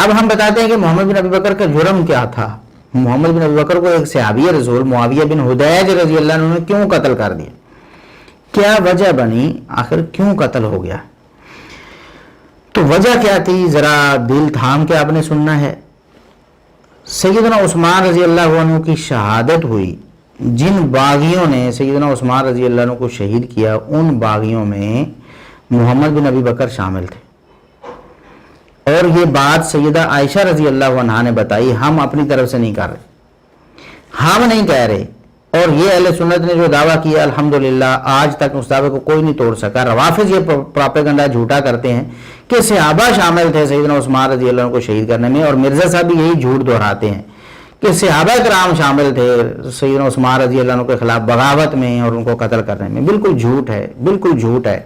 اب ہم بتاتے ہیں کہ محمد بن ابی بکر کا جرم کیا تھا. محمد بن ابی بکر کو ایک صحابی رسول معاویہ بن حدیج رضی اللہ عنہ نے کیوں قتل کر دیا, کیا وجہ بنی, آخر کیوں قتل ہو گیا؟ تو وجہ کیا تھی ذرا دل تھام کے آپ نے سننا ہے. سیدنا عثمان رضی اللہ عنہ کی شہادت ہوئی. جن باغیوں نے سیدنا عثمان رضی اللہ عنہ کو شہید کیا ان باغیوں میں محمد بن ابی بکر شامل تھے, اور یہ بات سیدہ عائشہ رضی اللہ عنہا نے بتائی. ہم اپنی طرف سے نہیں کر رہے, ہم نہیں کہہ رہے, اور یہ اہل سنت نے جو دعویٰ کیا الحمدللہ آج تک اس دعوے کو کوئی نہیں توڑ سکا. روافظ یہ پراپیگنڈا جھوٹا کرتے ہیں کہ صحابہ شامل تھے سیدنا عثمان رضی اللہ عنہ کو شہید کرنے میں, اور مرزا صاحب بھی یہی جھوٹ دہراتے ہیں کہ صحابہ کرام شامل تھے سیدنا عثمان رضی اللہ عنہ کے خلاف بغاوت میں اور ان کو قتل کرنے میں. بالکل جھوٹ ہے, بالکل جھوٹ ہے.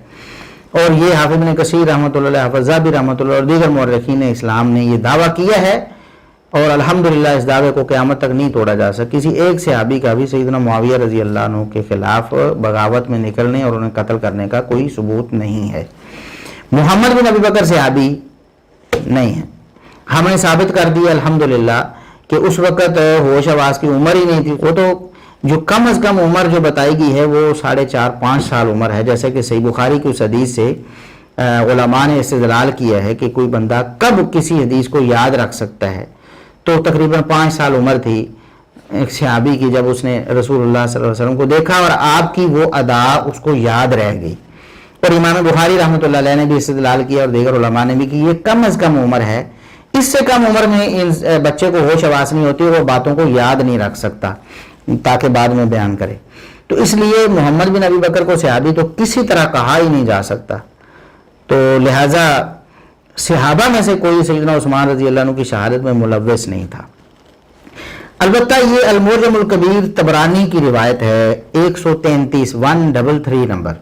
اور یہ حافظ ابن کثیر رحمۃ اللہ علیہ, حافظ ذہبی رحمۃ اللہ اور دیگر مورخین اسلام نے یہ دعویٰ کیا ہے, اور الحمدللہ اس دعوے کو قیامت تک نہیں توڑا جا سکتا. کسی ایک صحابی کا بھی سیدنا معاویہ رضی اللہ عنہ کے خلاف بغاوت میں نکلنے اور انہیں قتل کرنے کا کوئی ثبوت نہیں ہے. محمد بن ابی بکر صحابی نہیں ہے. ہم نے ثابت کر دیا الحمدللہ کہ اس وقت ہوش حواس کی عمر ہی نہیں تھی. وہ تو جو کم از کم عمر جو بتائی گئی ہے وہ 4.5-5 سال عمر ہے, جیسے کہ صحیح بخاری کی اس حدیث سے علماء نے استدلال کیا ہے کہ کوئی بندہ کب کسی حدیث کو یاد رکھ سکتا ہے. تو تقریباً 5 سال عمر تھی ایک صحابی کی جب اس نے رسول اللہ صلی اللہ علیہ وسلم کو دیکھا اور آپ کی وہ ادا اس کو یاد رہ گئی. اور امام بخاری رحمۃ اللہ علیہ نے بھی استدلال کیا اور دیگر علماء نے بھی کہ یہ کم از کم عمر ہے. اس سے کم عمر میں بچے کو ہوش حواس نہیں ہوتی, وہ باتوں کو یاد نہیں رکھ سکتا تاکہ بعد میں بیان کرے. تو اس لیے محمد بن ابی بکر کو صحابی تو کسی طرح کہا ہی نہیں جا سکتا. تو لہٰذا صحابہ میں سے کوئی سیدنا عثمان رضی اللہ عنہ کی شہادت میں ملوث نہیں تھا. البتہ یہ المعجم الکبیر طبرانی کی روایت ہے 133 نمبر.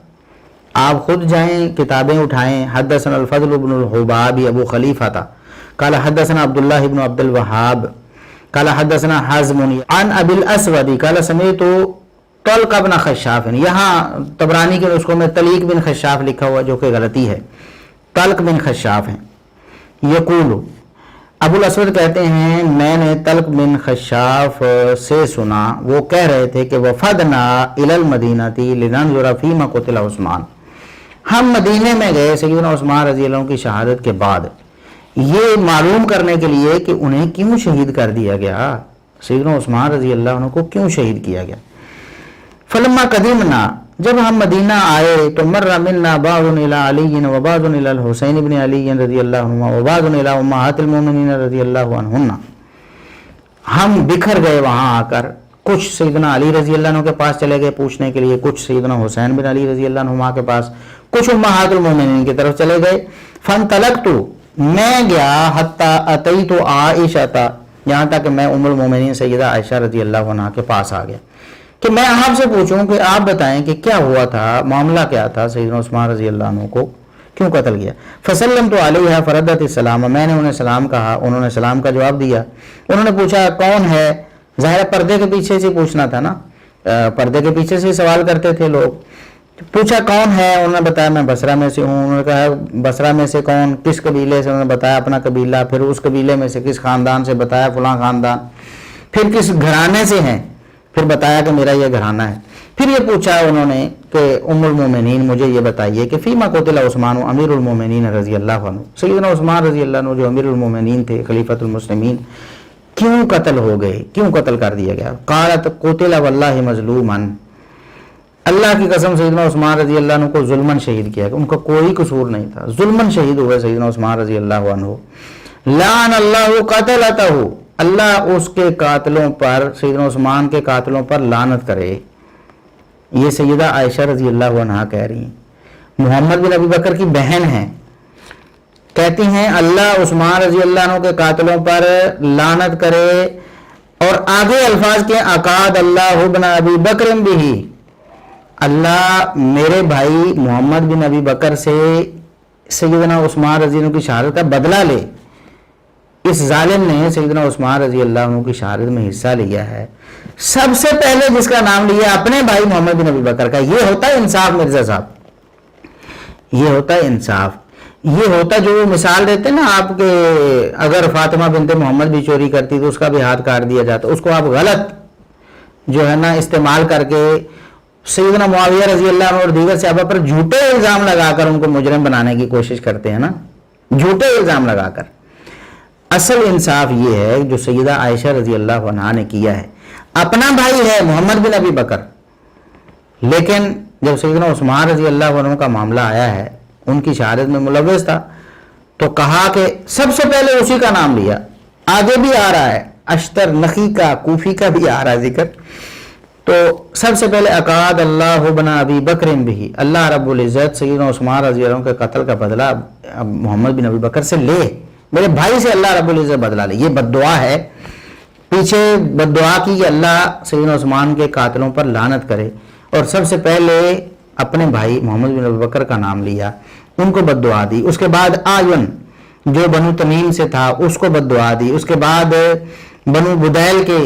آپ خود جائیں کتابیں اٹھائیں. حدثنا الفضل بن الحباب ابو خلیفہ تھا قال حدثنا عبداللہ بن عبد الوہاب قال حدثنا حزم عن ابی الاسود قال سمعت طلق بن خشاف. یہاں طبرانی کے نسخوں میں طلیق بن خشاف لکھا ہوا جو کہ غلطی ہے, طلق بن خشاف ہیں. یقول ابو الاسود کہتے ہیں میں نے طلق بن خشاف سے سنا, وہ کہہ رہے تھے کہ وفدنا الی المدینہ لننظر فیما قتل عثمان. ہم مدینے میں گئے سیدنا عثمان رضی اللہ عنہ کی شہادت کے بعد یہ معلوم کرنے کے لیے کہ انہیں کیوں شہید کر دیا گیا, سیدنا عثمان رضی اللہ عنہ کو کیوں شہید کیا گیا. فلما قدمنا, جب ہم مدینہ آئے تو مر منا بعض الی علی و بعض الی الحسین بن علی رضی اللہ عنہما و بعض الی امہات المؤمنین رضی اللہ عنہن. ہم بکھر گئے وہاں آ کر, کچھ سیدنا علی رضی اللہ عنہ کے پاس چلے گئے پوچھنے کے لیے, کچھ سیدنا حسین بن علی رضی اللہ عنہما کے پاس, کچھ امہات المؤمنین کی طرف چلے گئے. فانطلقت, میں گیا حتی اتیت عائشہ, یہاں تک کہ میں ام المؤمنین سیدہ عائشہ رضی اللہ عنہا کے پاس آ گیا کہ میں آپ سے پوچھوں کہ آپ بتائیں کہ کیا ہوا تھا, معاملہ کیا تھا, سیدنا عثمان رضی اللہ عنہ کو کیوں قتل کیا. فسلمت علیہا فردت السلام, میں نے انہیں سلام کہا, انہوں نے سلام کا جواب دیا. انہوں نے پوچھا کون ہے, ظاہر پردے کے پیچھے سے پوچھنا تھا نا, پردے کے پیچھے سے سوال کرتے تھے لوگ. پوچھا کون ہے, انہوں نے بتایا میں بصرہ میں سے ہوں. انہوں نے کہا بصرہ میں سے کون, کس قبیلے سے, انہوں نے بتایا اپنا قبیلہ. پھر اس قبیلے میں سے کس خاندان سے, بتایا فلاں خاندان. پھر کس گھرانے سے ہیں, پھر بتایا کہ میرا یہ گھرانہ ہے. پھر یہ پوچھا انہوں نے کہ ام المومنین مجھے یہ بتائیے کہ فیما قتل عثمان امیر المومنین رضی اللہ عنہ, سیدنا عثمان رضی اللہ عنہ جو امیر المومنین تھے خلیفۃ المسلمین کیوں قتل ہو گئے, کیوں قتل کر دیا گیا. قالت قتل واللہ مظلوما, اللہ کی قسم سیدنا عثمان رضی اللہ عنہ کو ظلمن شہید کیا گیا, ان کا کوئی قصور نہیں تھا, ظلمن شہید ہوئے سیدنا عثمان رضی اللہ عنہ. لعن اللہ قتلتہ, اللہ اس کے قاتلوں پر, سیدنا عثمان کے قاتلوں پر لعنت کرے. یہ سیدہ عائشہ رضی اللہ عنہا کہہ رہی ہیں, محمد بن ابی بکر کی بہن ہیں, کہتی ہیں اللہ عثمان رضی اللہ عنہ کے قاتلوں پر لعنت کرے. اور آگے الفاظ کے عقاد اللہ ابن ابی بکر بھی, اللہ میرے بھائی محمد بن ابی بکر سے سیدنا عثمان رضی اللہ عنہ کی شہادت کا بدلہ لے. اس ظالم نے سیدنا عثمان رضی اللہ عنہ کی شہادت میں حصہ لیا ہے. سب سے پہلے جس کا نام لیا اپنے بھائی محمد بن ابی بکر کا. یہ ہوتا ہے انصاف مرزا صاحب, یہ ہوتا ہے انصاف. یہ ہوتا جو وہ مثال دیتے نا آپ کے، اگر فاطمہ بنت محمد بھی چوری کرتی تو اس کا بھی ہاتھ کاٹ دیا جاتا، اس کو آپ غلط جو ہے نا استعمال کر کے سیدنا معاویہ رضی اللہ عنہ اور دیگر صحابہ پر جھوٹے الزام لگا کر ان کو مجرم بنانے کی کوشش کرتے ہیں نا، جھوٹے الزام لگا کر۔ اصل انصاف یہ ہے جو سیدہ عائشہ رضی اللہ عنہا نے کیا ہے، اپنا بھائی ہے محمد بن ابی بکر، لیکن جب سیدنا عثمان رضی اللہ عنہ کا معاملہ آیا ہے، ان کی شہادت میں ملوث تھا، تو کہا کہ سب سے پہلے اسی کا نام لیا، آگے بھی آ رہا ہے اشتر نخی کا، کوفی کا بھی آ رہا ہے ذکر، تو سب سے پہلے اقاد اللہ بن ابی بکر بھی، اللہ رب العزت سیدنا عثمان رضی اللہ عنہ کے قتل کا بدلہ محمد بن ابی بکر سے لے، میرے بھائی سے اللہ رب العزت بدلہ لے۔ یہ بد دعا ہے، پیچھے بد دعا کی کہ اللہ سیدنا عثمان کے قاتلوں پر لعنت کرے، اور سب سے پہلے اپنے بھائی محمد بن ابی بکر کا نام لیا، ان کو بد دعا دی۔ اس کے بعد آیون جو بنو تمیم سے تھا اس کو بد دعا دی، اس کے بعد بنو بدیل کے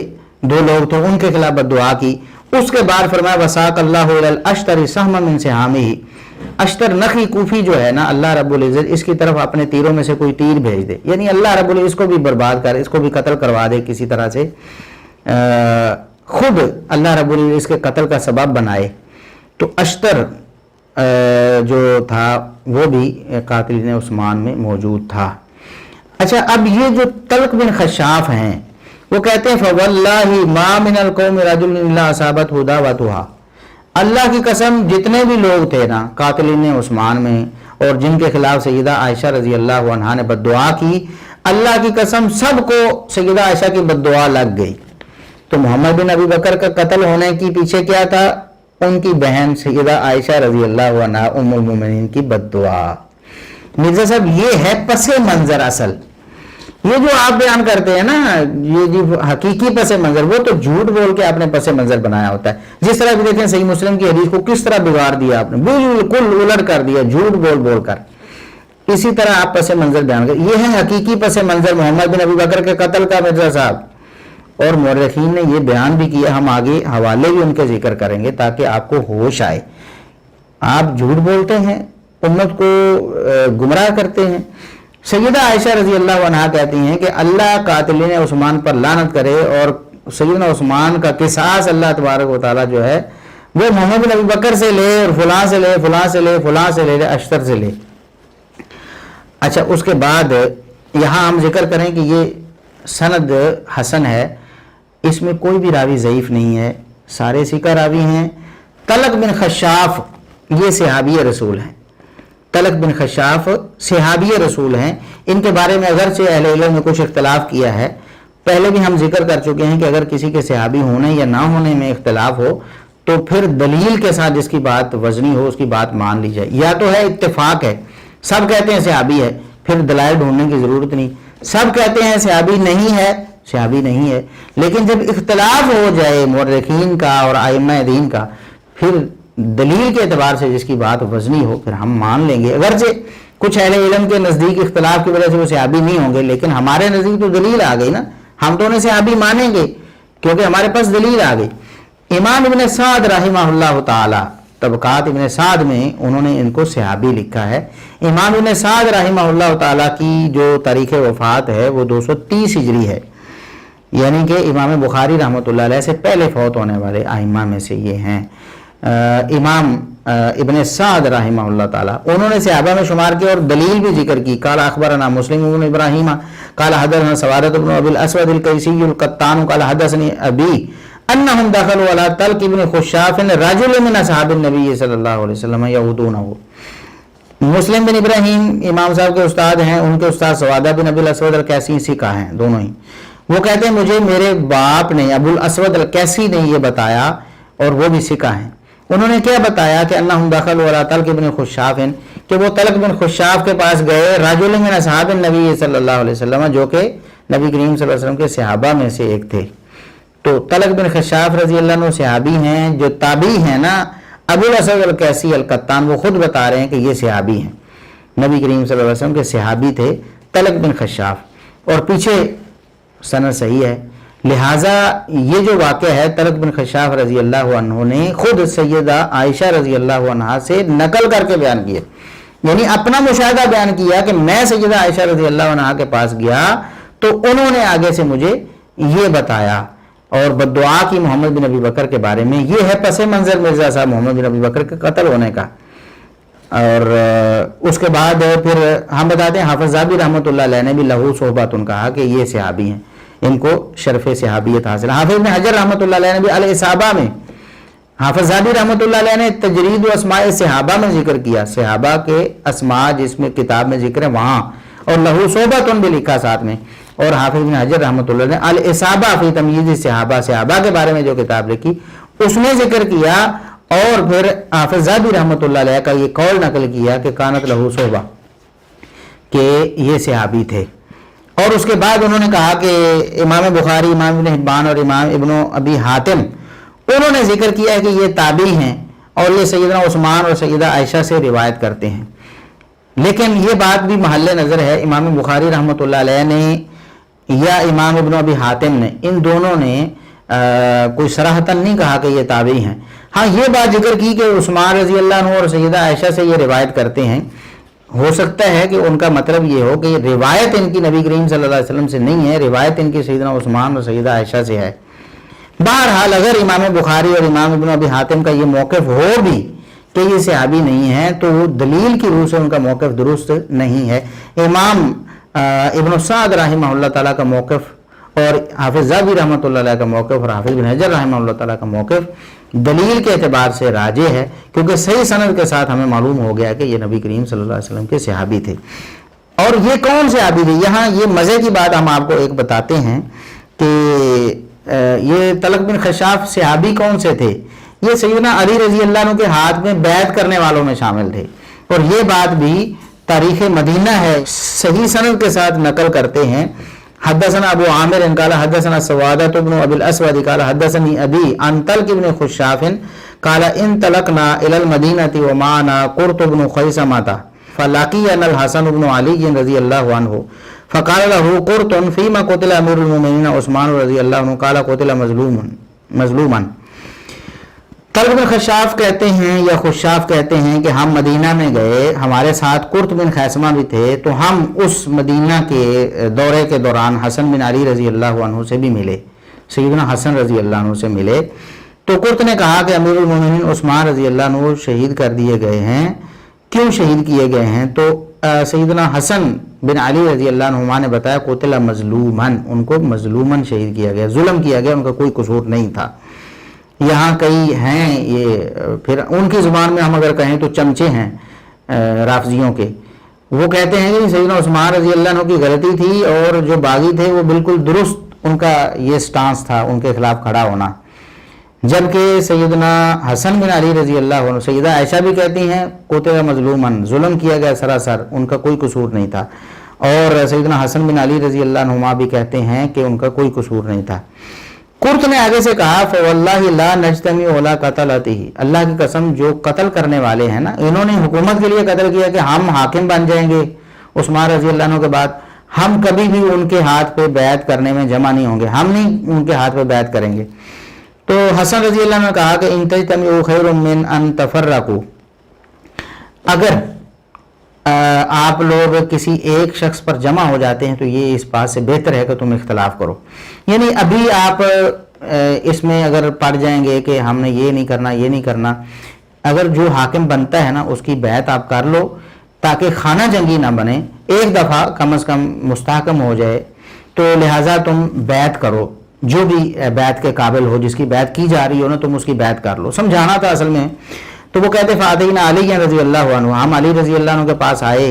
دو لوگ تھے ان کے خلاف بد دعا کی، اس کے بعد فرمایا وساق اللہ الی الاشتر سہما من سہامہ، اشتر نخی کوفی جو ہے نا، اللہ رب العزت اس کی طرف اپنے تیروں میں سے کوئی تیر بھیج دے، یعنی اللہ رب العزت اس کو بھی برباد کر، اس کو بھی قتل کروا دے کسی طرح سے، خود اللہ رب العزت اس کے قتل کا سبب بنائے۔ تو اشتر جو تھا وہ بھی قاتلین عثمان میں موجود تھا۔ اچھا، اب یہ جو طلق بن خشاف ہیں وہ کہتے ہیں فواللہ ما من القوم رجل الا اصابت دعوتها، اللہ کی قسم جتنے بھی لوگ تھے نا قاتلین عثمان میں اور جن کے خلاف سیدہ عائشہ رضی اللہ عنہا نے بد دعا کی، اللہ کی قسم سب کو سیدہ عائشہ کی بد دعا لگ گئی۔ تو محمد بن ابی بکر کا قتل ہونے کی پیچھے کیا تھا؟ ان کی بہن سیدہ عائشہ رضی اللہ عنہا ام المومنین کی بد دعا۔ مرزا صاحب یہ ہے پس منظر اصل، یہ جو آپ بیان کرتے ہیں نا یہ جو حقیقی پس منظر، وہ تو جھوٹ بول کے آپ نے پس منظر بنایا ہوتا ہے۔ جس طرح بھی دیکھیں صحیح مسلم کی حدیث کو کس طرح بگاڑ دیا آپ نے، بالکل الٹ کر دیا جھوٹ بول بول کر، اسی طرح آپ پس منظر بیان کریں۔ یہ ہے حقیقی پس منظر محمد بن ابی بکر کے قتل کا مرزا صاحب، اور مورخین نے یہ بیان بھی کیا، ہم آگے حوالے بھی ان کے ذکر کریں گے تاکہ آپ کو ہوش آئے۔ آپ جھوٹ بولتے ہیں، امت کو گمراہ کرتے ہیں۔ سیدہ عائشہ رضی اللہ عنہا کہتی ہیں کہ اللہ قاتلین عثمان پر لعنت کرے، اور سیدنا عثمان کا قصاص اللہ تبارک و تعالیٰ جو ہے وہ محمد بن ابی بکر سے لے، اور فلاں سے لے، فلاں سے لے، فلاں سے لے، اشتر سے لے۔ اچھا، اس کے بعد یہاں ہم ذکر کریں کہ یہ سند حسن ہے، اس میں کوئی بھی راوی ضعیف نہیں ہے، سارے ثقہ راوی ہیں۔ طلق بن خشاف یہ صحابی رسول ہیں، طلق بن خشاف صحابی رسول ہیں۔ ان کے بارے میں اگرچہ اہل علم نے کچھ اختلاف کیا ہے، پہلے بھی ہم ذکر کر چکے ہیں کہ اگر کسی کے صحابی ہونے یا نہ ہونے میں اختلاف ہو تو پھر دلیل کے ساتھ جس کی بات وزنی ہو اس کی بات مان لی جائے۔ یا تو ہے اتفاق ہے، سب کہتے ہیں صحابی ہے، پھر دلائل ڈھونڈنے کی ضرورت نہیں، سب کہتے ہیں صحابی نہیں ہے، صحابی نہیں ہے، لیکن جب اختلاف ہو جائے مورخین کا اور ائمہ دین کا، پھر دلیل کے اعتبار سے جس کی بات وزنی ہو پھر ہم مان لیں گے۔ اگرچہ کچھ اہل علم کے نزدیک اختلاف کی وجہ سے وہ صحابی نہیں ہوں گے، لیکن ہمارے نزدیک تو دلیل آ گئی نا، ہم تو انہیں صحابی مانیں گے کیونکہ ہمارے پاس دلیل آ گئی۔ امام ابن سعد رحمہ اللہ تعالی طبقات ابن سعد میں انہوں نے ان کو صحابی لکھا ہے۔ امام ابن سعد رحمہ اللہ تعالی کی جو تاریخ وفات ہے وہ 230 ہجری ہے، یعنی کہ امام بخاری رحمۃ اللہ علیہ سے پہلے فوت ہونے والے ائمہ میں سے یہ ہیں۔ امام ابن سعد رحمہ اللہ تعالی انہوں نے صحابہ میں شمار کیا اور دلیل بھی ذکر کی۔ قال اخبرنا مسلم بن ابراہیم قال حدثنا سوارۃ بن ابی الاسود القیسی القطان قال حدثني ابی انهم دخلوا على طلق بن خشاف رجل من اصحاب النبي صلی اللہ علیہ وسلم يعودونه۔ مسلم بن ابراہیم امام صاحب کے استاد ہیں، ان کے استاد سوادہ بن ابی الاسود القیسی سکا ہیں دونوں ہی۔ وہ کہتے ہیں مجھے میرے باپ نے ابو الاسود القیسی نے یہ بتایا، اور وہ بھی سکا ہیں۔ انہوں نے کیا بتایا کہ انہم دخلوا علی طلق بن خشاف، کہ وہ طلق بن خشاف کے پاس گئے، رجل من اصحاب النبی صلی اللہ علیہ وسلم، جو کہ نبی کریم صلی اللہ علیہ وسلم کے صحابہ میں سے ایک تھے۔ تو طلق بن خشاف رضی اللہ عنہ صحابی ہیں، جو تابعی ہیں نا ابو الاسود القیسی القطان، وہ خود بتا رہے ہیں کہ یہ صحابی ہیں، نبی کریم صلی اللہ علیہ وسلم کے صحابی تھے طلق بن خشاف، اور پیچھے سند صحیح ہے۔ لہٰذا یہ جو واقعہ ہے طلق بن خشاف رضی اللہ عنہ نے خود سیدہ عائشہ رضی اللہ عنہا سے نقل کر کے بیان کیے یعنی اپنا مشاہدہ بیان کیا کہ میں سیدہ عائشہ رضی اللہ عنہا کے پاس گیا تو انہوں نے آگے سے مجھے یہ بتایا اور بددعا کی محمد بن ابی بکر کے بارے میں. یہ ہے پس منظر مرزا صاحب محمد بن ابی بکر کے قتل ہونے کا. اور اس کے بعد پھر ہم بتاتے ہیں حافظ ذہبی رحمۃ اللہ علیہ نے بھی لہو صحبت کہا کہ یہ صحابی ہیں, ان کو شرف صحابیت حاصل. حافظ ابن حجر رحمۃ اللہ علیہ نے بھی الاصابہ میں, حافظ ذہبی رحمۃ اللہ علیہ نے تجرید و اسماء صحابہ میں ذکر کیا, صحابہ کے اسماء جس میں کتاب میں ذکر ہے وہاں, اور لہو صحبت بھی لکھا ساتھ میں. اور حافظ ابن حجر رحمۃ اللہ نے الاصابہ فی تمییز صحابہ, صحابہ کے بارے میں جو کتاب لکھی اس میں ذکر کیا. اور پھر حافظ ذہبی رحمۃ اللہ علیہ کا یہ قول نقل کیا کہ کانت لہو صحبہ, کہ یہ صحابی تھے. اور اس کے بعد انہوں نے کہا کہ امام بخاری, امام ابن حبان اور امام ابن ابی حاتم انہوں نے ذکر کیا ہے کہ یہ تابعی ہیں اور یہ سیدنا عثمان اور سیدہ عائشہ سے روایت کرتے ہیں. لیکن یہ بات بھی محل نظر ہے, امام بخاری رحمۃ اللہ علیہ نے یا امام ابن ابی حاتم نے, ان دونوں نے کوئی صراحتاً نہیں کہا کہ یہ تابعی ہیں. ہاں یہ بات ذکر کی کہ عثمان رضی اللہ عنہ اور سیدہ عائشہ سے یہ روایت کرتے ہیں. ہو سکتا ہے کہ ان کا مطلب یہ ہو کہ روایت ان کی نبی کریم صلی اللہ علیہ وسلم سے نہیں ہے, روایت ان کی سیدنا عثمان اور سیدہ عائشہ سے ہے. بہرحال اگر امام بخاری اور امام ابن ابی حاتم کا یہ موقف ہو بھی کہ یہ صحابی نہیں ہے تو وہ دلیل کی روح سے ان کا موقف درست نہیں ہے. امام ابن سعد رحمہ اللہ تعالیٰ کا موقف اور حافظ ذہبی رحمۃ اللہ علیہ کا موقف اور حافظ بن حجر رحمہ اللہ تعالیٰ کا موقف دلیل کے اعتبار سے راجح ہے, کیونکہ صحیح سند کے ساتھ ہمیں معلوم ہو گیا کہ یہ نبی کریم صلی اللہ علیہ وسلم کے صحابی تھے. اور یہ کون صحابی تھے؟ یہاں یہ مزے کی بات ہم آپ کو ایک بتاتے ہیں کہ یہ طلق بن خشاف صحابی کون سے تھے. یہ سیدنا علی رضی اللہ عنہ کے ہاتھ میں بیعت کرنے والوں میں شامل تھے, اور یہ بات بھی تاریخ مدینہ ہے, صحیح سند کے ساتھ نقل کرتے ہیں. حدثنا ابو عامر قال حدثنا سوادۃ بن ابی الاسود قال حدثني ابي عن طلق بن خشاف قال انطلقنا الى المدينه ومعنا قرط بن خيثمة فلقينا الحسن بن علي رضي الله عنه فقال له قرط فيما قتل امير المؤمنين عثمان رضي الله عنه قال قتل مظلوما. طلق بن خشاف کہتے ہیں یا خشاف کہتے ہیں کہ ہم مدینہ میں گئے, ہمارے ساتھ قرط بن خیثمہ بھی تھے, تو ہم اس مدینہ کے دورے کے دوران حسن بن علی رضی اللہ عنہ سے بھی ملے, سیدنا حسن رضی اللہ عنہ سے ملے. تو قرط نے کہا کہ امیر المومنین عثمان رضی اللہ عنہ شہید کر دیے گئے ہیں. کیوں شہید کیے گئے ہیں؟ تو سیدنا حسن بن علی رضی اللہ عنہ نے بتایا قتل مظلومن, ان کو مظلومن شہید کیا گیا, ظلم کیا گیا, ان کا کوئی قصور نہیں تھا. یہاں کئی ہیں یہ, پھر ان کی زبان میں ہم اگر کہیں تو چمچے ہیں رافضیوں کے, وہ کہتے ہیں کہ سیدنا عثمان رضی اللہ عنہ کی غلطی تھی اور جو باغی تھے وہ بالکل درست ان کا یہ سٹانس تھا ان کے خلاف کھڑا ہونا. جبکہ سیدنا حسن بن علی رضی اللہ عنہ, سیدہ عائشہ بھی کہتی ہیں قتل مظلومن, ظلم کیا گیا سراسر, ان کا کوئی قصور نہیں تھا. اور سیدنا حسن بن علی رضی اللہ عنہ بھی کہتے ہیں کہ ان کا کوئی قصور نہیں تھا. قرط نے آگے سے کہا فواللہ لا نجتمع ولا قتلته, اللہ کی قسم جو قتل کرنے والے ہیں نا, انہوں نے حکومت کے لیے قتل کیا کہ ہم حاکم بن جائیں گے عثمان رضی اللہ عنہ کے بعد, ہم کبھی بھی ان کے ہاتھ پہ بیعت کرنے میں جمع نہیں ہوں گے, ہم نہیں ان کے ہاتھ پہ بیعت کریں گے. تو حسن رضی اللہ عنہ نے کہا کہ ان تجتمعوا خیر من ان تفرقوا, اگر آپ لوگ کسی ایک شخص پر جمع ہو جاتے ہیں تو یہ اس بات سے بہتر ہے کہ تم اختلاف کرو. یعنی ابھی آپ اس میں اگر پڑ جائیں گے کہ ہم نے یہ نہیں کرنا یہ نہیں کرنا, اگر جو حاکم بنتا ہے نا اس کی بیعت آپ کر لو تاکہ خانہ جنگی نہ بنے, ایک دفعہ کم از کم مستحکم ہو جائے, تو لہٰذا تم بیعت کرو, جو بھی بیعت کے قابل ہو, جس کی بیعت کی جا رہی ہو نا تم اس کی بیعت کر لو. سمجھانا تھا اصل میں. تو وہ کہتے فاتحین علی رضی اللہ عنہ, ہم علی رضی اللہ عنہ کے پاس آئے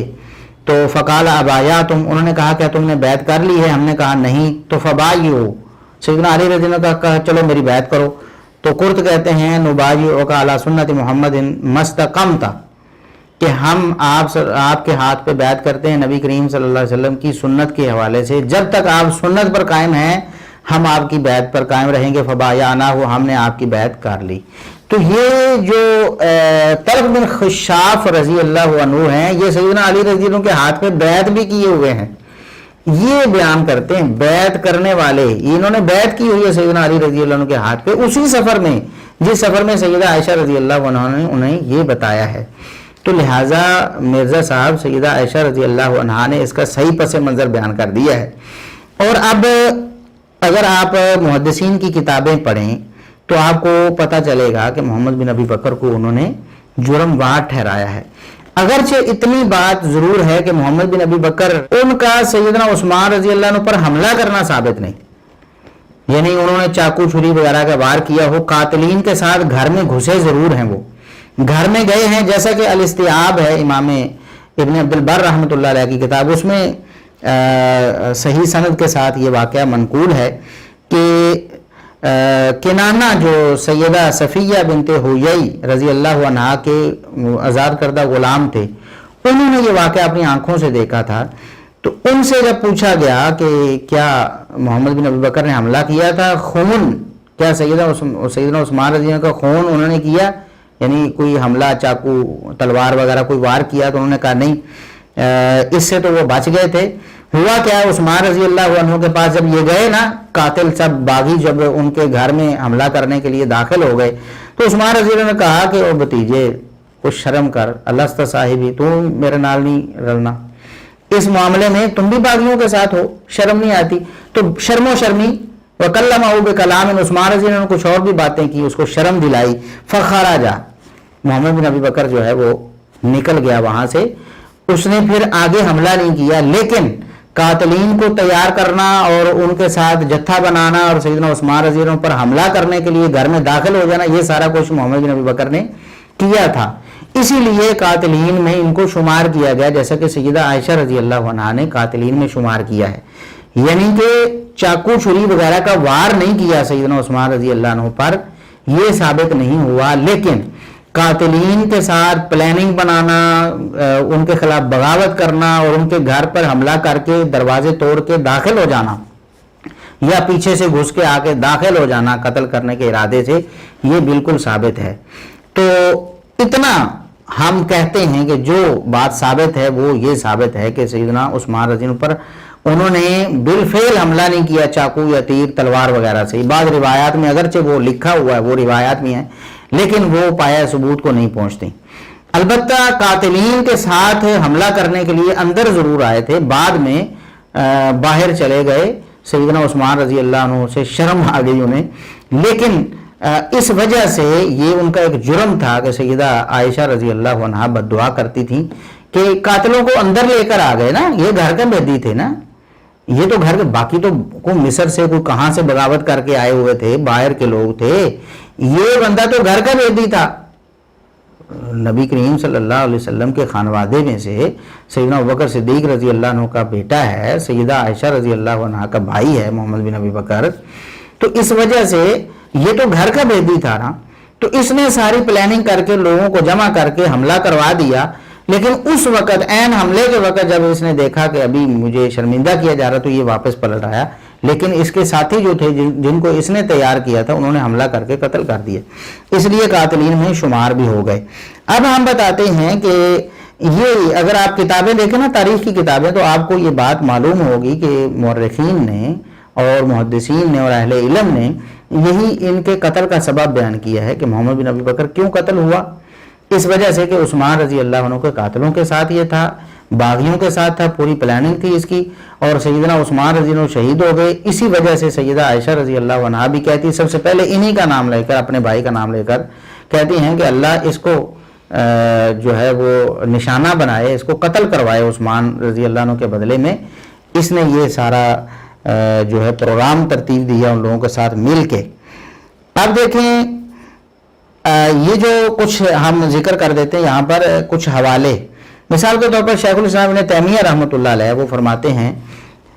تو فقال ابایا تم, انہوں نے کہا کیا تم نے بیعت کر لی ہے؟ ہم نے کہا نہیں. تو فبایو, سیدنا علی رضی اللہ عنہ نے کہا چلو میری بیعت کرو. تو قرط کہتے ہیں نبایعک علی سنت محمد مستقمت, کہ ہم آپ کے ہاتھ پہ بیعت کرتے ہیں نبی کریم صلی اللہ علیہ وسلم کی سنت کے حوالے سے, جب تک آپ سنت پر قائم ہیں ہم آپ کی بیعت پر قائم رہیں گے. فبایعناہ, ہم نے آپ کی بیعت کر لی. تو یہ جو طلق بن خشاف رضی اللہ عنہ ہیں, یہ سیدنا علی رضی اللہ عنہ کے ہاتھ پہ بیعت بھی کیے ہوئے ہیں. یہ بیان کرتے ہیں بیعت کرنے والے, انہوں نے بیعت کی ہوئی ہے سیدنا علی رضی اللہ عنہ کے ہاتھ پہ, اسی سفر میں جس سفر میں سیدہ عائشہ رضی اللہ عنہ نے انہیں یہ بتایا ہے. تو لہٰذا مرزا صاحب سیدہ عائشہ رضی اللہ عنہا نے اس کا صحیح پس منظر بیان کر دیا ہے۔ اور اب اگر آپ محدثین کی کتابیں پڑھیں تو آپ کو پتہ چلے گا کہ محمد بن ابی بکر کو انہوں نے جرم وار ٹھہرایا ہے۔ اگرچہ اتنی بات ضرور ہے کہ محمد بن ابی بکر ان کا سیدنا عثمان رضی اللہ عنہ پر حملہ کرنا ثابت نہیں، یعنی انہوں نے چاقو چھری وغیرہ کا وار کیا ہو، قاتلین کے ساتھ گھر میں گھسے ضرور ہیں، وہ گھر میں گئے ہیں، جیسا کہ الاستیعاب ہے امام ابن عبد البر رحمۃ اللہ علیہ کی کتاب، اس میں صحیح سند کے ساتھ یہ واقعہ منقول ہے کہ کنانہ جو سیدہ صفیہ بنت حویی رضی اللہ عنہا کے آزاد کردہ غلام تھے، انہوں نے یہ واقعہ اپنی آنکھوں سے دیکھا تھا۔ تو ان سے جب پوچھا گیا کہ کیا محمد بن ابی بکر نے حملہ کیا تھا، خون کیا سیدنا عثمان رضی اللہ کا خون انہوں نے کیا، یعنی کوئی حملہ چاقو تلوار وغیرہ کوئی وار کیا، تو انہوں نے کہا نہیں، اس سے تو وہ بچ گئے تھے۔ ہوا کیا، عثمان رضی اللہ عنہ کے پاس جب یہ گئے نا، قاتل سب باغی جب ان کے گھر میں حملہ کرنے کے لیے داخل ہو گئے، تو عثمان رضی اللہ عنہ نے کہا کہ او بھتیجے کچھ شرم کر، اللہ صاحبی، تم میرے نال نہیں رلنا، اس معاملے میں تم بھی باغیوں کے ساتھ ہو، شرم نہیں آتی؟ تو شرم و شرمی وَكَلَّمَهُ بِكَلَامٍ، عثمان رضی اللہ عنہ نے کچھ اور بھی باتیں کی، اس کو شرم دلائی، فَخَرَجَ، محمد بن ابی بکر جو ہے وہ نکل گیا وہاں سے، اس نے پھر آگے حملہ نہیں کیا، لیکن قاتلین کو تیار کرنا اور ان کے ساتھ جتھا بنانا اور سیدنا عثمان رضی اللہ عنہ پر حملہ کرنے کے لیے گھر میں داخل ہو جانا، یہ سارا کچھ محمد بن ابی بکر نے کیا تھا، اسی لیے قاتلین میں ان کو شمار کیا گیا، جیسا کہ سیدہ عائشہ رضی اللہ عنہا نے قاتلین میں شمار کیا ہے، یعنی کہ چاقو چھری وغیرہ کا وار نہیں کیا سیدنا عثمان رضی اللہ عنہ پر، یہ ثابت نہیں ہوا، لیکن قاتلین کے ساتھ پلاننگ بنانا، ان کے خلاف بغاوت کرنا اور ان کے گھر پر حملہ کر کے دروازے توڑ کے داخل ہو جانا یا پیچھے سے گھس کے آ کے داخل ہو جانا قتل کرنے کے ارادے سے، یہ بالکل ثابت ہے۔ تو اتنا ہم کہتے ہیں کہ جو بات ثابت ہے وہ یہ ثابت ہے کہ سیدنا عثمان رضی اللہ عنہ پر انہوں نے بالفعل حملہ نہیں کیا چاقو یا تیر تلوار وغیرہ سے، بعض روایات میں اگرچہ وہ لکھا ہوا ہے، وہ روایات میں ہیں، لیکن وہ پایا ثبوت کو نہیں پہنچتے۔ البتہ قاتلین کے ساتھ حملہ کرنے کے لیے اندر ضرور آئے تھے، بعد میں باہر چلے گئے، سیدنا عثمان رضی اللہ عنہ سے شرم آ گئی انہیں، لیکن اس وجہ سے یہ ان کا ایک جرم تھا کہ سیدہ عائشہ رضی اللہ عنہا بد دعا کرتی تھیں کہ قاتلوں کو اندر لے کر آ گئے نا، یہ گھر کا بیدی تھے نا، یہ تو گھر کے، باقی تو کوئی مصر سے کوئی کہاں سے بغاوت کر کے آئے ہوئے تھے، باہر کے لوگ تھے، یہ بندہ تو گھر کا بیدی تھا، نبی کریم صلی اللہ علیہ وسلم کے خانوادے میں سے سیدنا ابوبکر صدیق رضی اللہ عنہ کا بیٹا ہے، سیدہ عائشہ رضی اللہ عنہ کا بھائی ہے محمد بن ابی بکر، تو اس وجہ سے یہ تو گھر کا بیدی تھا نا، تو اس نے ساری پلاننگ کر کے لوگوں کو جمع کر کے حملہ کروا دیا، لیکن اس وقت عین حملے کے وقت جب اس نے دیکھا کہ ابھی مجھے شرمندہ کیا جا رہا تو یہ واپس پلٹ آیا، لیکن اس کے ساتھی جو تھے جن کو اس نے تیار کیا تھا انہوں نے حملہ کر کے قتل کر دیا، اس لیے قاتلین میں شمار بھی ہو گئے۔ اب ہم بتاتے ہیں کہ یہ اگر آپ کتابیں دیکھیں نا، تاریخ کی کتابیں، تو آپ کو یہ بات معلوم ہوگی کہ مورخین نے اور محدثین نے اور اہل علم نے یہی ان کے قتل کا سبب بیان کیا ہے کہ محمد بن ابی بکر کیوں قتل ہوا، اس وجہ سے کہ عثمان رضی اللہ عنہ کے قاتلوں کے ساتھ یہ تھا، باغیوں کے ساتھ تھا، پوری پلاننگ تھی اس کی، اور سیدنا عثمان رضی اللہ عنہ شہید ہو گئے، اسی وجہ سے سیدہ عائشہ رضی اللہ عنہا بھی کہتی، سب سے پہلے انہی کا نام لے کر، اپنے بھائی کا نام لے کر کہتی ہیں کہ اللہ اس کو جو ہے وہ نشانہ بنائے، اس کو قتل کروائے عثمان رضی اللہ عنہ کے بدلے میں، اس نے یہ سارا جو ہے پروگرام ترتیب دیا ان لوگوں کے ساتھ مل کے۔ اب دیکھیں یہ جو کچھ ہم ذکر کر دیتے ہیں یہاں پر کچھ حوالے، مثال کے طور پر شیخ الاسلام ابن تیمیہ رحمۃ اللہ علیہ وہ فرماتے ہیں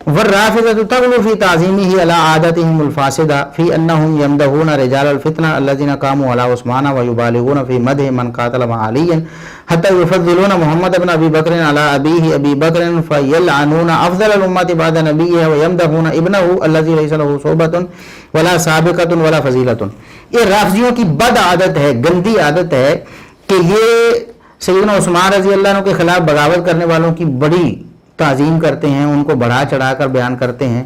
وَالرَّافِضَةُ تَغْلُو فِي تَعْظِيمِهِ عَلَىٰ عَادَتِهِمُ الْفَاسِدَةِ فِي أَنَّهُمْ يَمْدَحُونَ رِجَالَ الْفِتْنَةِ الَّذِينَ قَامُوا عَلَىٰ عُثْمَانَ وَيُبَالِغُونَ فِي مَدْحِ مَنْ قَاتَلَ مَعَ عَلِيٍّ حَتَّىٰ يُفَضِّلُونَ مُحَمَّدَ بْنَ أَبِي بَكْرٍ عَلَىٰ أَبِيهِ أَبِي بَكْرٍ فَيَلْعَنُونَ أَفْضَلَ الْأُمَّةِ بَعْدَ نَبِيِّهَا وَيَمْدَحُونَ ابْنَهُ الَّذِي لَيْسَ لَهُ صُحْبَةٌ وَلَا سَابِقَةٌ وَلَا فَضِيلَةٌ۔ یہ رافضیوں کی بد عادت ہے، گندی عادت ہے کہ یہ سیدنا عثمان رضی اللہ عنہ کے خلاف بغاوت کرنے والوں کی بڑی تعظیم کرتے ہیں، ان کو بڑھا چڑھا کر بیان کرتے ہیں،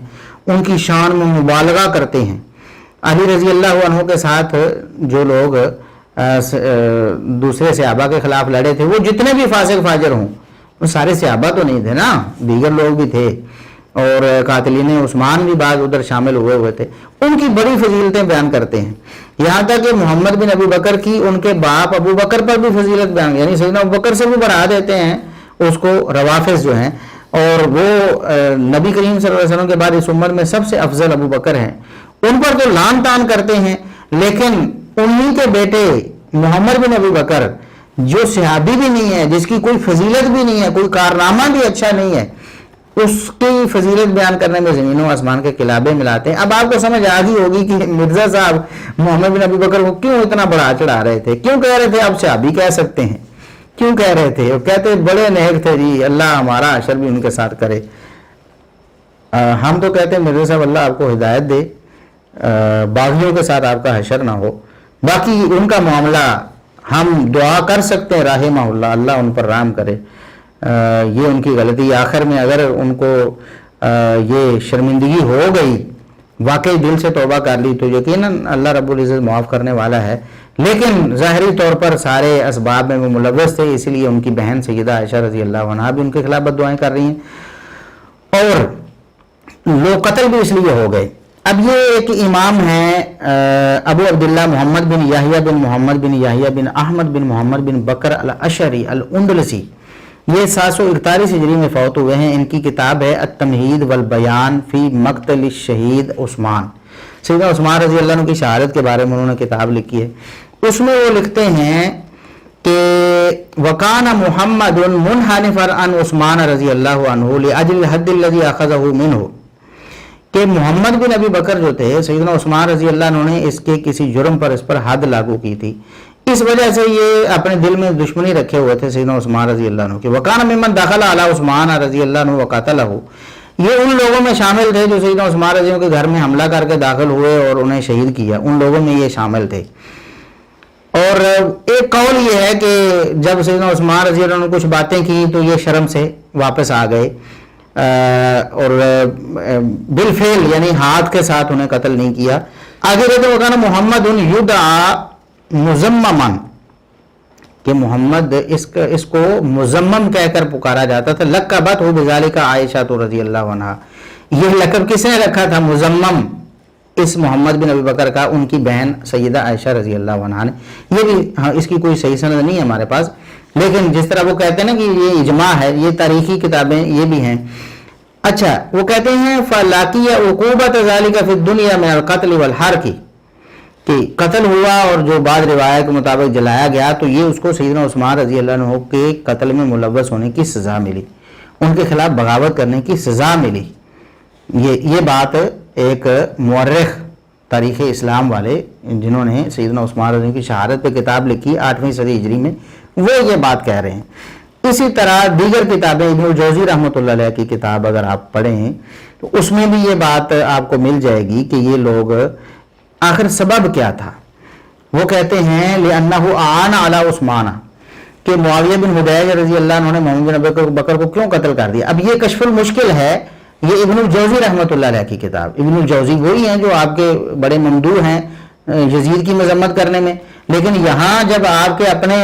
ان کی شان میں مبالغہ کرتے ہیں۔ علی رضی اللہ عنہ کے ساتھ جو لوگ دوسرے صحابہ کے خلاف لڑے تھے، وہ جتنے بھی فاسق فاجر ہوں، وہ سارے صحابہ تو نہیں تھے نا، دیگر لوگ بھی تھے، اور قاتلین عثمان بھی بعض ادھر شامل ہوئے تھے، ان کی بڑی فضیلتیں بیان کرتے ہیں، یہاں تک کہ محمد بن ابی بکر کی ان کے باپ ابو بکر پر بھی فضیلت بیان، یعنی سیدنا ابو بکر سے بھی بڑھا دیتے ہیں اس کو روافض جو ہیں، اور وہ نبی کریم صلی اللہ علیہ وسلم کے بعد اس امت میں سب سے افضل ابو بکر ہیں، ان پر تو لان تان کرتے ہیں، لیکن انہی کے بیٹے محمد بن ابی بکر جو صحابی بھی نہیں ہے، جس کی کوئی فضیلت بھی نہیں ہے، کوئی کارنامہ بھی اچھا نہیں ہے، اس کی فضیلت بیان کرنے میں زمین و آسمان کے قلابے ملاتے ہیں۔ اب آپ کو سمجھ آ گئی ہوگی کہ مرزا صاحب محمد بن ابی بکر کو کیوں اتنا بڑا چڑھا رہے تھے، کیوں کہہ رہے تھے آپ صحابی کہہ سکتے ہیں، کیوں کہہ رہے تھے، وہ کہتے بڑے نیک تھے جی، اللہ ہمارا حشر بھی ان کے ساتھ کرے۔ ہم تو کہتے ہیں مرزا صاحب اللہ آپ کو ہدایت دے، باغیوں کے ساتھ آپ کا حشر نہ ہو، باقی ان کا معاملہ ہم دعا کر سکتے ہیں رحمہ اللہ، اللہ ان پر رحم کرے، یہ ان کی غلطی، آخر میں اگر ان کو یہ شرمندگی ہو گئی، واقعی دل سے توبہ کر لی تو یقیناً اللہ رب العزت معاف کرنے والا ہے، لیکن ظاہری طور پر سارے اسباب میں وہ ملوث تھے، اسی لیے ان کی بہن سیدہ عائشہ رضی اللہ عنہا بھی ان کے خلاف بد دعائیں کر رہی ہیں، اور لوگ قتل بھی اس لیے ہو گئے۔ اب یہ ایک امام ہیں ابو عبداللہ محمد بن یحییٰ بن محمد بن یحییٰ بن احمد بن محمد بن بکر الاشعری الاندلسی، یہ 741 ہجری میں فوت ہوئے ہیں۔ ان کی کتاب ہے التمہید والبیان فی مقتل الشہید عثمان، سیدنا عثمان رضی اللہ عنہ کی شہادت کے بارے میں انہوں نے کتاب لکھی ہے۔ اس میں وہ لکھتے ہیں کہ وَقَانَ مُحَمَّدٌ مُنْحَنِفًا عَنْ عثمان رضی اللہ عنہ لِأَجْلِ الْحَدِّ الَّذِي أَخَذَهُ مِنْهُ، کہ محمد بن ابی بکر جو تھے سیدنا عثمان رضی اللہ عنہ نے اس کے کسی جرم پر اس پر حد لاگو کی تھی، اس وجہ سے یہ اپنے دل میں دشمنی رکھے ہوئے تھے سیدنا عثمان رضی اللہ عنہ کے۔ وَقَانَ مِمَّنْ دَخَلَ عَلَى عثمان رضی اللہ عنہ وَقَتَلَهُ، یہ ان لوگوں میں شامل تھے جو سیدنا عثمان رضی اللہ عنہ کے گھر میں حملہ کر کے داخل ہوئے اور انہیں شہید کیا، ان لوگوں میں یہ شامل تھے۔ اور ایک قول یہ ہے کہ جب سیدنا عثمان رضی اللہ عنہ نے کچھ باتیں کی تو یہ شرم سے واپس آ گئے، اور بالفعل یعنی ہاتھ کے ساتھ انہیں قتل نہیں کیا۔ آگے رہتے وکانا محمد یدعا مزممن، کہ محمد اس کو مزمم کہہ کر پکارا جاتا تھا، لقبت ہو بذالک عائشہ تو رضی اللہ عنہا، یہ لقب کس نے رکھا تھا مزمم اس محمد بن ابی بکر کا؟ ان کی بہن سیدہ عائشہ رضی اللہ عنہا نے۔ یہ بھی اس کی کوئی صحیح سند نہیں ہے ہمارے پاس، لیکن جس طرح وہ کہتے ہیں نا کہ یہ اجماع ہے، یہ تاریخی کتابیں یہ بھی ہیں۔ اچھا وہ کہتے ہیں فلاقی عقوبت ذالک فی الدنیا من القتل والحرق، کہ قتل ہوا اور جو بعض روایت کے مطابق جلایا گیا تو یہ اس کو سیدنا عثمان رضی اللہ عنہ کے قتل میں ملوث ہونے کی سزا ملی، ان کے خلاف بغاوت کرنے کی سزا ملی۔ یہ بات ایک مورخ تاریخ اسلام والے جنہوں نے سیدنا عثمان رضی اللہ عنہ کی شہادت پہ کتاب لکھی 8ویں صدی ہجری میں، وہ یہ بات کہہ رہے ہیں۔ اسی طرح دیگر کتابیں، ابن الجوزی رحمۃ اللہ علیہ کی کتاب اگر آپ پڑھیں تو اس میں بھی یہ بات آپ کو مل جائے گی کہ یہ لوگ آخر سبب کیا تھا۔ وہ کہتے ہیں لِأَنَّهُ أَعَانَ عَلَى عثمان، کہ معاویہ بن حدیج رضی اللہ عنہ نے محمد بن ابی بکر کو کیوں قتل کر دیا۔ اب یہ کشف المشکل ہے، یہ ابن الجوزی رحمۃ اللہ علیہ کی کتاب، ابن الجوزی وہی ہیں جو آپ کے بڑے ممدوح ہیں یزید کی مذمت کرنے میں، لیکن یہاں جب آپ کے اپنے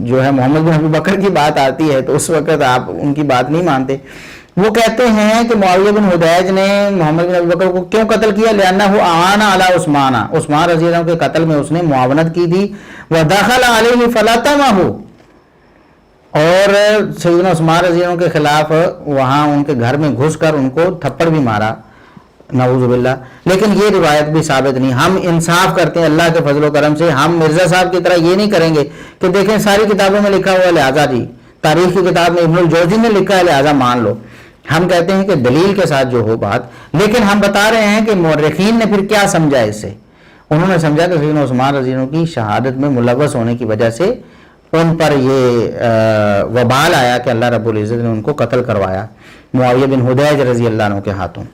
جو ہے محمد بن ابی بکر کی بات آتی ہے تو اس وقت آپ ان کی بات نہیں مانتے۔ وہ کہتے ہیں کہ معاویہ بن حدیج نے محمد بن ابی بکر کو کیوں قتل کیا؟ لِأَنَّهُ أَعَانَ عَلَى عثمان، عثمان رضی اللہ عنہ کے قتل میں اس نے معاونت کی تھی، وَدَخَلَ عَلَيْهِ فَلَطَمَهُ، اور سیدنا عثمان رضی اللہ عنہ کے خلاف وہاں ان کے گھر میں گھس کر ان کو تھپڑ بھی مارا، نعوذ باللہ۔ لیکن یہ روایت بھی ثابت نہیں۔ ہم انصاف کرتے ہیں اللہ کے فضل و کرم سے، ہم مرزا صاحب کی طرح یہ نہیں کریں گے کہ دیکھیں ساری کتابوں میں لکھا ہوا ہے لہٰذا جی، تاریخ کی کتاب میں ابن الجوزی نے لکھا ہے لہٰذا مان لو۔ ہم کہتے ہیں کہ دلیل کے ساتھ جو ہو بات، لیکن ہم بتا رہے ہیں کہ مورخین نے پھر کیا سمجھا اس سے۔ انہوں نے سمجھا کہ سیدنا عثمان رضی اللہ عنہ کی شہادت میں ملوث ہونے کی وجہ سے ان پر یہ وبال آیا کہ اللہ رب العزت نے ان کو قتل کروایا معاویہ بن حدیج رضی اللہ عنہ کے ہاتھوں۔